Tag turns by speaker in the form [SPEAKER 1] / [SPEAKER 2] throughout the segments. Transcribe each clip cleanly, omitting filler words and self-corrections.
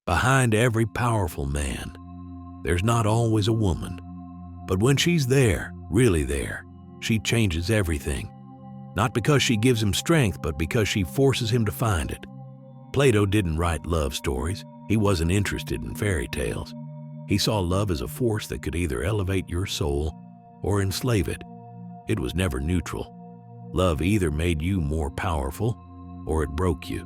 [SPEAKER 1] Behind every powerful man, there's not always a woman. But when she's there, really there, she changes everything. Not because she gives him strength, but because she forces him to find it. Plato didn't write love stories. He wasn't interested in fairy tales. He saw love as a force that could either elevate your soul or enslave it. It was never neutral. Love either made you more powerful or it broke you.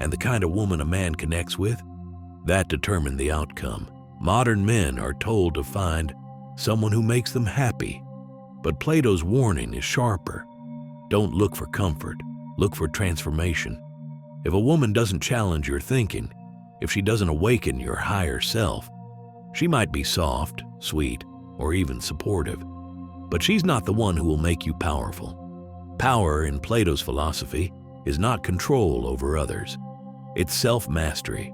[SPEAKER 1] And the kind of woman a man connects with, that determined the outcome. Modern men are told to find someone who makes them happy. But Plato's warning is sharper. Don't look for comfort, look for transformation. If a woman doesn't challenge your thinking, if she doesn't awaken your higher self, she might be soft, sweet, or even supportive. But she's not the one who will make you powerful. Power in Plato's philosophy is not control over others. It's self-mastery.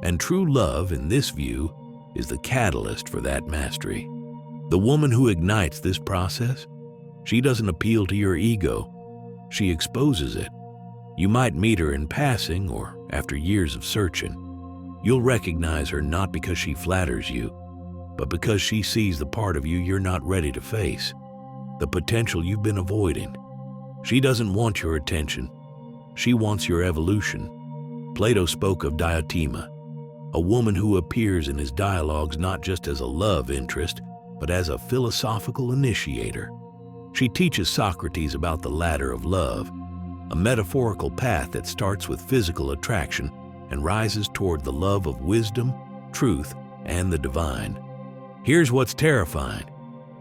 [SPEAKER 1] And true love, in this view, is the catalyst for that mastery. The woman who ignites this process, she doesn't appeal to your ego. She exposes it. You might meet her in passing or after years of searching. You'll recognize her not because she flatters you, but because she sees the part of you you're not ready to face, the potential you've been avoiding. She doesn't want your attention. She wants your evolution. Plato spoke of Diotima, a woman who appears in his dialogues not just as a love interest, but as a philosophical initiator. She teaches Socrates about the ladder of love, a metaphorical path that starts with physical attraction and rises toward the love of wisdom, truth, and the divine. Here's what's terrifying.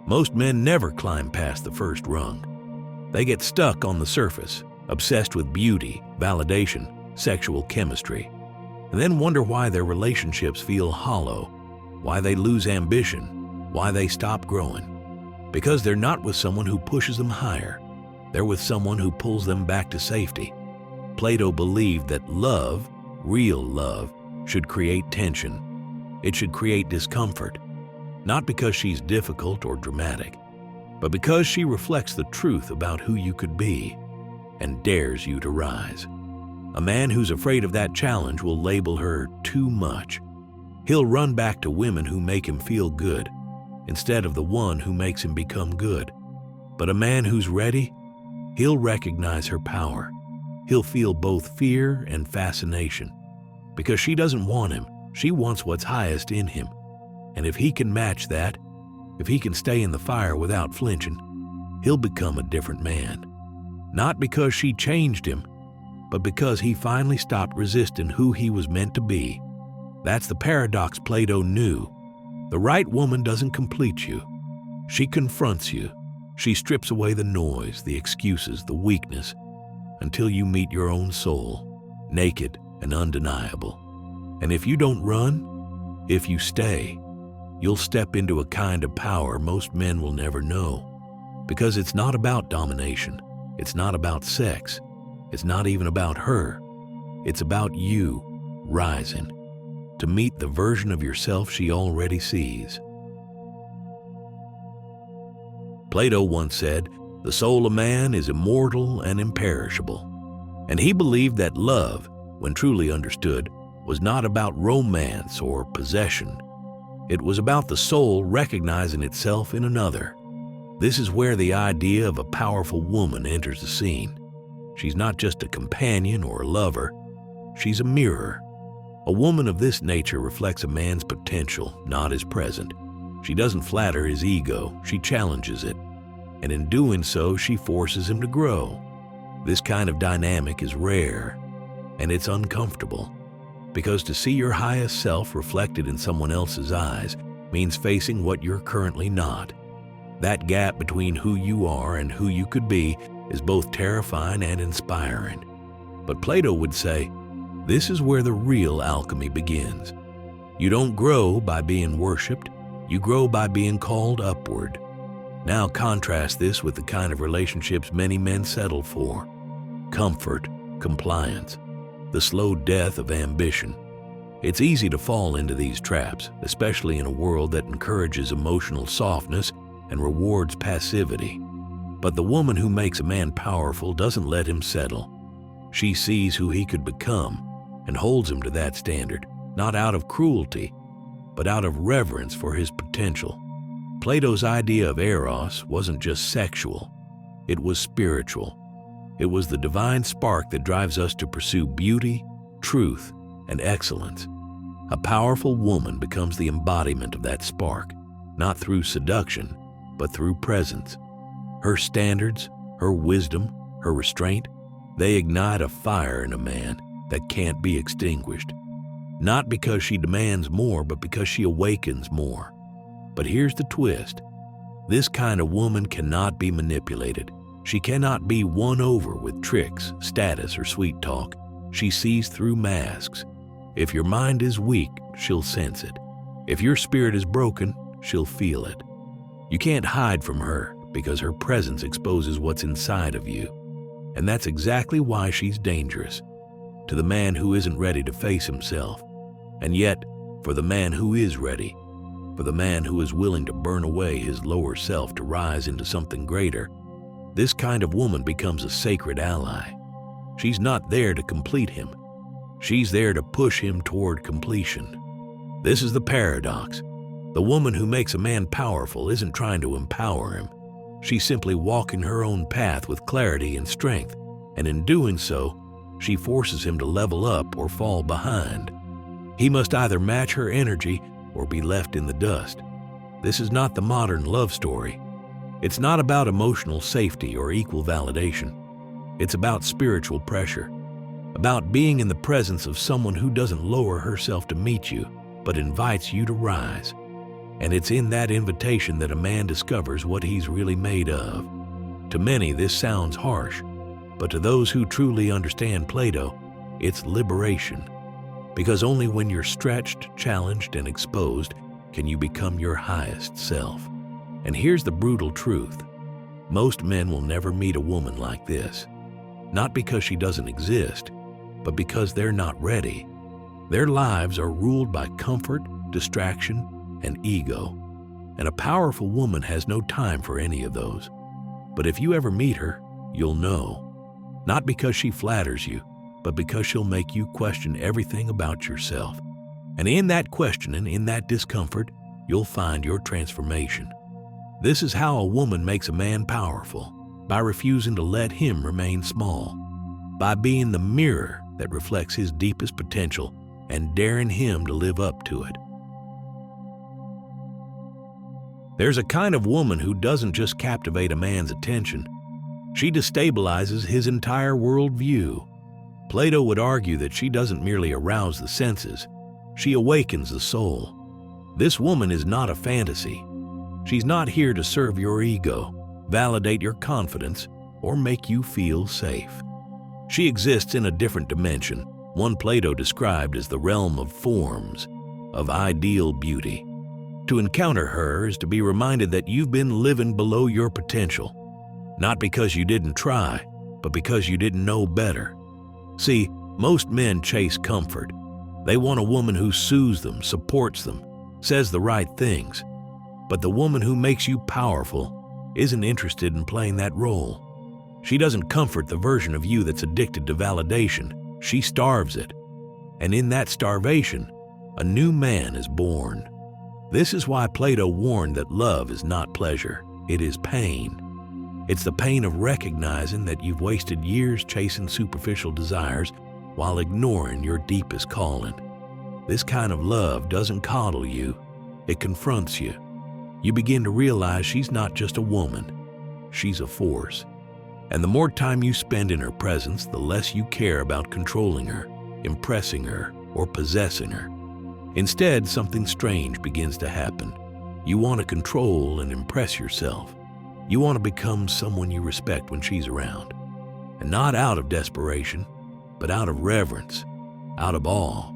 [SPEAKER 1] Most men never climb past the first rung. They get stuck on the surface, obsessed with beauty, validation, sexual chemistry, and then wonder why their relationships feel hollow, why they lose ambition, why they stop growing. Because they're not with someone who pushes them higher. They're with someone who pulls them back to safety. Plato believed that love, real love, should create tension. It should create discomfort, not because she's difficult or dramatic, but because she reflects the truth about who you could be and dares you to rise. A man who's afraid of that challenge will label her too much. He'll run back to women who make him feel good instead of the one who makes him become good. But a man who's ready, he'll recognize her power. He'll feel both fear and fascination. Because she doesn't want him, she wants what's highest in him. And if he can match that, if he can stay in the fire without flinching, he'll become a different man. Not because she changed him, but because he finally stopped resisting who he was meant to be. That's the paradox Plato knew. The right woman doesn't complete you. She confronts you. She strips away the noise, the excuses, the weakness, until you meet your own soul, naked and undeniable. And if you don't run, if you stay, you'll step into a kind of power most men will never know. Because it's not about domination. It's not about sex. It's not even about her. It's about you rising to meet the version of yourself she already sees. Plato once said, "The soul of man is immortal and imperishable." And he believed that love, when truly understood, was not about romance or possession. It was about the soul recognizing itself in another. This is where the idea of a powerful woman enters the scene. She's not just a companion or a lover. She's a mirror. A woman of this nature reflects a man's potential, not his present. She doesn't flatter his ego, she challenges it. And in doing so, she forces him to grow. This kind of dynamic is rare, and it's uncomfortable. Because to see your highest self reflected in someone else's eyes means facing what you're currently not. That gap between who you are and who you could be is both terrifying and inspiring. But Plato would say, this is where the real alchemy begins. You don't grow by being worshipped, you grow by being called upward. Now contrast this with the kind of relationships many men settle for. Comfort, compliance, the slow death of ambition. It's easy to fall into these traps, especially in a world that encourages emotional softness and rewards passivity. But the woman who makes a man powerful doesn't let him settle. She sees who he could become and holds him to that standard. not out of cruelty, but out of reverence for his potential. Plato's idea of eros wasn't just sexual, it was spiritual. It was the divine spark that drives us to pursue beauty, truth, and excellence. A powerful woman becomes the embodiment of that spark, not through seduction, but through presence. Her standards, her wisdom, her restraint, they ignite a fire in a man that can't be extinguished. Not because she demands more, but because she awakens more. But here's the twist. This kind of woman cannot be manipulated. She cannot be won over with tricks, status, or sweet talk. She sees through masks. If your mind is weak, she'll sense it. If your spirit is broken, she'll feel it. You can't hide from her because her presence exposes what's inside of you. And that's exactly why she's dangerous. To the man who isn't ready to face himself. And yet, for the man who is ready, for the man who is willing to burn away his lower self to rise into something greater, this kind of woman becomes a sacred ally. She's not there to complete him. She's there to push him toward completion. This is the paradox. The woman who makes a man powerful isn't trying to empower him. She's simply walking her own path with clarity and strength, and in doing so, she forces him to level up or fall behind. He must either match her energy or be left in the dust. This is not the modern love story. It's not about emotional safety or equal validation. It's about spiritual pressure, about being in the presence of someone who doesn't lower herself to meet you, but invites you to rise. And it's in that invitation that a man discovers what he's really made of. To many, this sounds harsh, but to those who truly understand Plato, it's liberation. Because only when you're stretched, challenged, and exposed can you become your highest self. And here's the brutal truth. Most men will never meet a woman like this. Not because she doesn't exist, but because they're not ready. Their lives are ruled by comfort, distraction, and ego. And a powerful woman has no time for any of those. But if you ever meet her, you'll know. Not because she flatters you, but because she'll make you question everything about yourself. And in that questioning, in that discomfort, you'll find your transformation. This is how a woman makes a man powerful, by refusing to let him remain small, by being the mirror that reflects his deepest potential and daring him to live up to it. There's a kind of woman who doesn't just captivate a man's attention, she destabilizes his entire worldview. Plato would argue that she doesn't merely arouse the senses, she awakens the soul. This woman is not a fantasy. She's not here to serve your ego, validate your confidence, or make you feel safe. She exists in a different dimension, one Plato described as the realm of forms, of ideal beauty. To encounter her is to be reminded that you've been living below your potential, not because you didn't try, but because you didn't know better. See, most men chase comfort. They want a woman who soothes them, supports them, says the right things. But the woman who makes you powerful isn't interested in playing that role. She doesn't comfort the version of you that's addicted to validation. She starves it. And in that starvation, a new man is born. This is why Plato warned that love is not pleasure, it is pain. It's the pain of recognizing that you've wasted years chasing superficial desires while ignoring your deepest calling. This kind of love doesn't coddle you, it confronts you. You begin to realize she's not just a woman, she's a force. And the more time you spend in her presence, the less you care about controlling her, impressing her, or possessing her. Instead, something strange begins to happen. You want to control and impress yourself. You want to become someone you respect when she's around. And not out of desperation, but out of reverence, out of awe.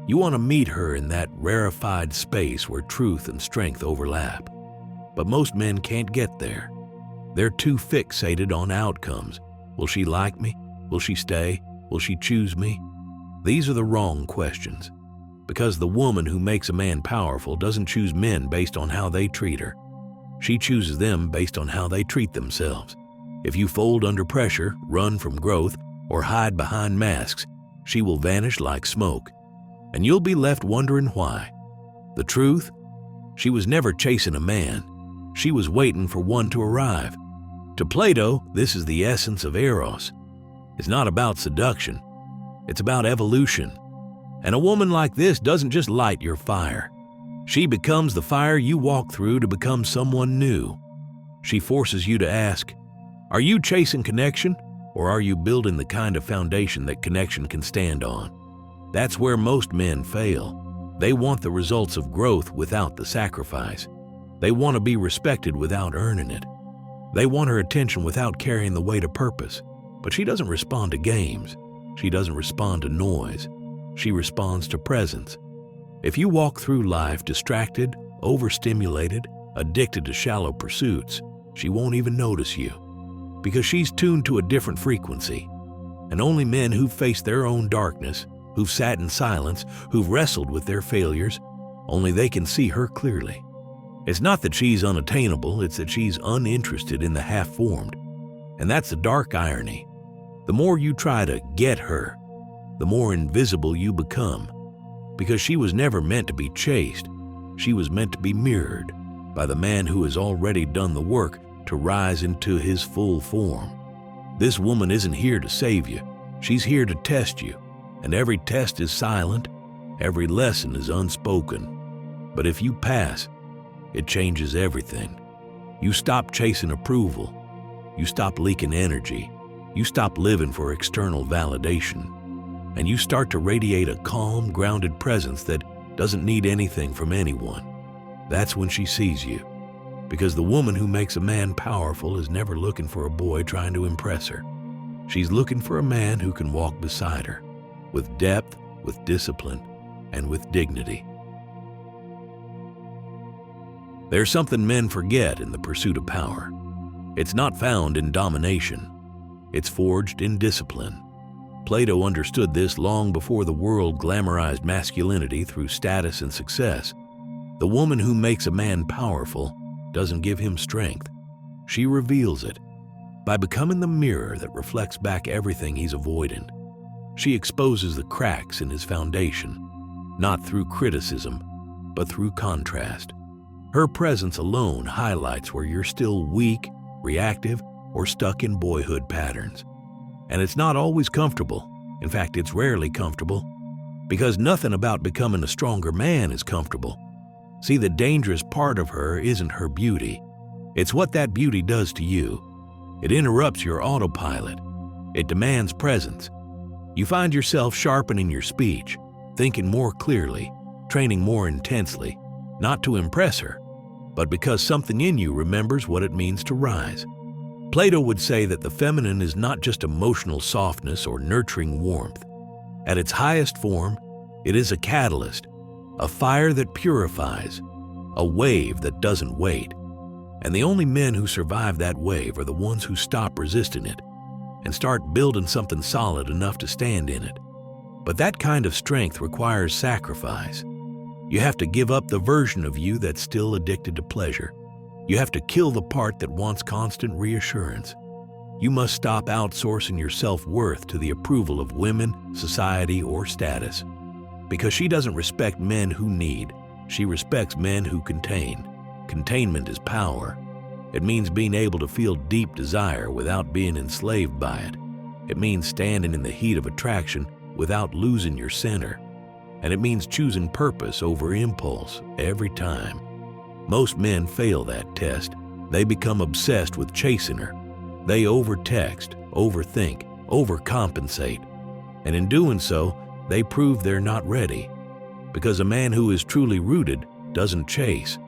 [SPEAKER 1] You want to meet her in that rarefied space where truth and strength overlap. But most men can't get there. They're too fixated on outcomes. Will she like me? Will she stay? Will she choose me? These are the wrong questions. Because the woman who makes a man powerful doesn't choose men based on how they treat her. She chooses them based on how they treat themselves. If you fold under pressure, run from growth, or hide behind masks, she will vanish like smoke. and you'll be left wondering why. The truth? She was never chasing a man. She was waiting for one to arrive. To Plato, this is the essence of eros. It's not about seduction. It's about evolution. And a woman like this doesn't just light your fire. She becomes the fire you walk through to become someone new. She forces you to ask, are you chasing connection, or are you building the kind of foundation that connection can stand on? That's where most men fail. They want the results of growth without the sacrifice. They want to be respected without earning it. They want her attention without carrying the weight of purpose. But she doesn't respond to games. She doesn't respond to noise. She responds to presence. If you walk through life distracted, overstimulated, addicted to shallow pursuits, she won't even notice you, because she's tuned to a different frequency. And only men who've faced their own darkness, who've sat in silence, who've wrestled with their failures, only they can see her clearly. It's not that she's unattainable, it's that she's uninterested in the half-formed. And that's the dark irony. The more you try to get her, the more invisible you become, because she was never meant to be chased. She was meant to be mirrored by the man who has already done the work to rise into his full form. This woman isn't here to save you. She's here to test you, and every test is silent, every lesson is unspoken. But if you pass, it changes everything. You stop chasing approval. You stop leaking energy. You stop living for external validation. And you start to radiate a calm, grounded presence that doesn't need anything from anyone. That's when she sees you. Because the woman who makes a man powerful is never looking for a boy trying to impress her. She's looking for a man who can walk beside her, with depth, with discipline, and with dignity. There's something men forget in the pursuit of power. It's not found in domination. It's forged in discipline. Plato understood this long before the world glamorized masculinity through status and success. The woman who makes a man powerful doesn't give him strength. She reveals it by becoming the mirror that reflects back everything he's avoiding. She exposes the cracks in his foundation, not through criticism, but through contrast. Her presence alone highlights where you're still weak, reactive, or stuck in boyhood patterns. And it's not always comfortable. In fact, it's rarely comfortable, because nothing about becoming a stronger man is comfortable. See, the dangerous part of her isn't her beauty. It's what that beauty does to you. It interrupts your autopilot. It demands presence. You find yourself sharpening your speech, thinking more clearly, training more intensely, not to impress her, but because something in you remembers what it means to rise. Plato would say that the feminine is not just emotional softness or nurturing warmth. At its highest form, it is a catalyst, a fire that purifies, a wave that doesn't wait. And the only men who survive that wave are the ones who stop resisting it and start building something solid enough to stand in it. But that kind of strength requires sacrifice. You have to give up the version of you that's still addicted to pleasure. You have to kill the part that wants constant reassurance. You must stop outsourcing your self-worth to the approval of women, society, or status. Because she doesn't respect men who need. She respects men who contain. Containment is power. It means being able to feel deep desire without being enslaved by it. It means standing in the heat of attraction without losing your center. And it means choosing purpose over impulse every time. Most men fail that test. They become obsessed with chasing her. They overtext, overthink, overcompensate. And in doing so, they prove they're not ready. Because a man who is truly rooted doesn't chase.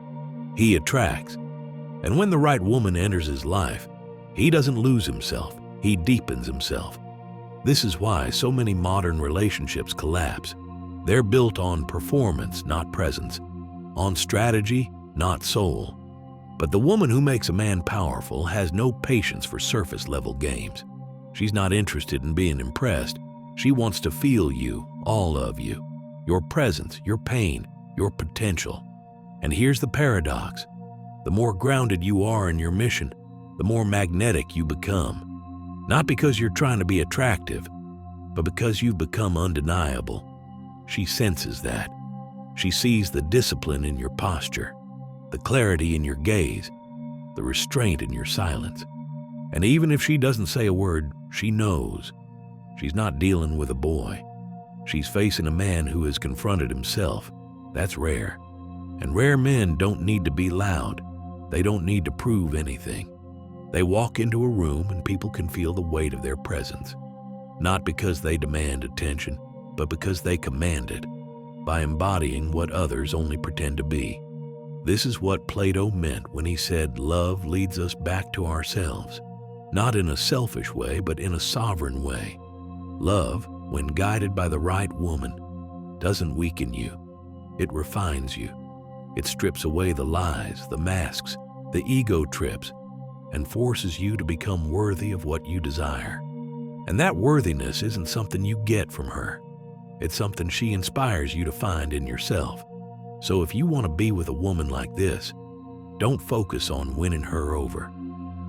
[SPEAKER 1] He attracts. And when the right woman enters his life, he doesn't lose himself. He deepens himself. This is why so many modern relationships collapse. They're built on performance, not presence. On strategy, not soul. But the woman who makes a man powerful has no patience for surface-level games. She's not interested in being impressed. She wants to feel you, all of you, your presence, your pain, your potential. And here's the paradox. The more grounded you are in your mission, the more magnetic you become. Not because you're trying to be attractive, but because you've become undeniable. She senses that. She sees the discipline in your posture, the clarity in your gaze, the restraint in your silence. And even if she doesn't say a word, she knows. She's not dealing with a boy. She's facing a man who has confronted himself. That's rare. And rare men don't need to be loud. They don't need to prove anything. They walk into a room and people can feel the weight of their presence. Not because they demand attention, but because they command it, by embodying what others only pretend to be. This is what Plato meant when he said love leads us back to ourselves, not in a selfish way, but in a sovereign way. Love, when guided by the right woman, doesn't weaken you. It refines you. It strips away the lies, the masks, the ego trips, and forces you to become worthy of what you desire. And that worthiness isn't something you get from her. It's something she inspires you to find in yourself. So if you want to be with a woman like this, don't focus on winning her over.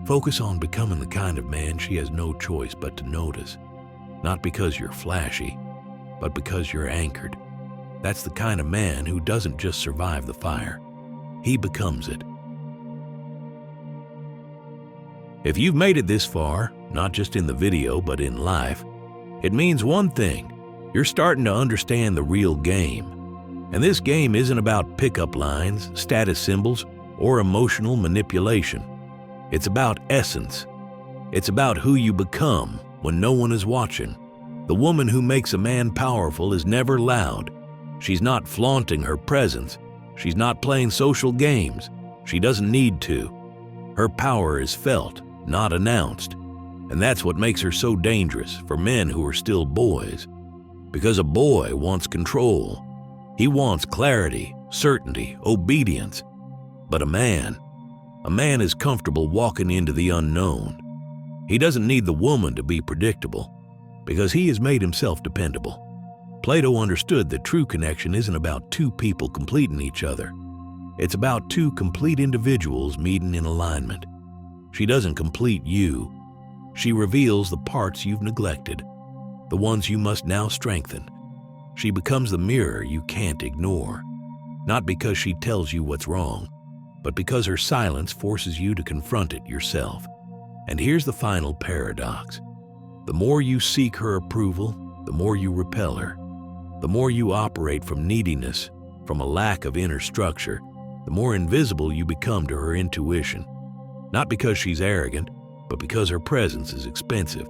[SPEAKER 1] Focus on becoming the kind of man she has no choice but to notice. Not because you're flashy, but because you're anchored. That's the kind of man who doesn't just survive the fire. He becomes it. If you've made it this far, not just in the video, but in life, it means one thing. You're starting to understand the real game. And this game isn't about pickup lines, status symbols, or emotional manipulation. It's about essence. It's about who you become when no one is watching. The woman who makes a man powerful is never loud. She's not flaunting her presence. She's not playing social games. She doesn't need to. Her power is felt, not announced. And that's what makes her so dangerous for men who are still boys. Because a boy wants control. He wants clarity, certainty, obedience. But a man is comfortable walking into the unknown. He doesn't need the woman to be predictable, because he has made himself dependable. Plato understood that true connection isn't about two people completing each other. It's about two complete individuals meeting in alignment. She doesn't complete you. She reveals the parts you've neglected, the ones you must now strengthen. She becomes the mirror you can't ignore, not because she tells you what's wrong, but because her silence forces you to confront it yourself. And here's the final paradox. The more you seek her approval, the more you repel her. The more you operate from neediness, from a lack of inner structure, the more invisible you become to her intuition. Not because she's arrogant, but because her presence is expensive.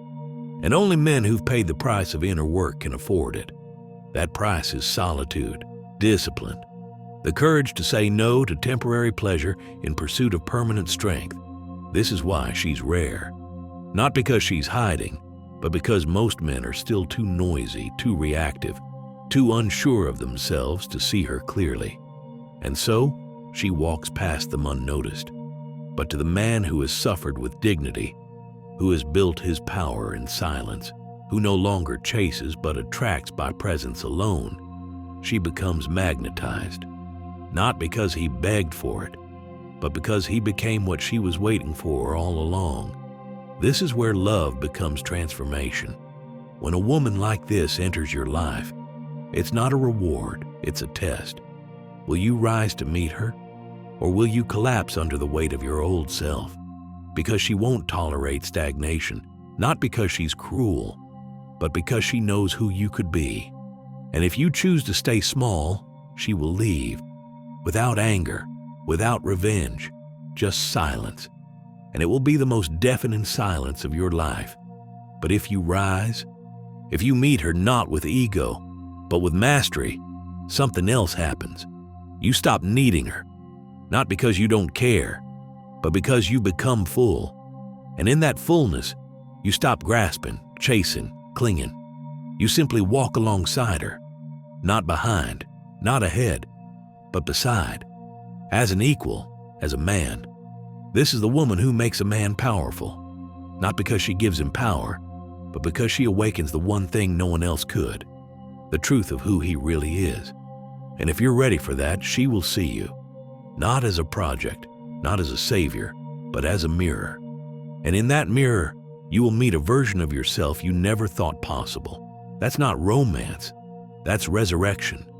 [SPEAKER 1] And only men who've paid the price of inner work can afford it. That price is solitude, discipline, the courage to say no to temporary pleasure in pursuit of permanent strength. This is why she's rare. Not because she's hiding, but because most men are still too noisy, too reactive, too unsure of themselves to see her clearly. And so, she walks past them unnoticed. But to the man who has suffered with dignity, who has built his power in silence, who no longer chases but attracts by presence alone, she becomes magnetized. Not because he begged for it, but because he became what she was waiting for all along. This is where love becomes transformation. When a woman like this enters your life, it's not a reward, it's a test. Will you rise to meet her? Or will you collapse under the weight of your old self? Because she won't tolerate stagnation, not because she's cruel, but because she knows who you could be. And if you choose to stay small, she will leave. Without anger, without revenge, just silence. And it will be the most deafening silence of your life. But if you rise, if you meet her not with ego, but with mastery, something else happens. You stop needing her. Not because you don't care, but because you become full. And in that fullness, you stop grasping, chasing, clinging. You simply walk alongside her, not behind, not ahead, but beside, as an equal, as a man. This is the woman who makes a man powerful, not because she gives him power, but because she awakens the one thing no one else could, the truth of who he really is. And if you're ready for that, she will see you. Not as a project, not as a savior, but as a mirror. And in that mirror, you will meet a version of yourself you never thought possible. That's not romance. That's resurrection.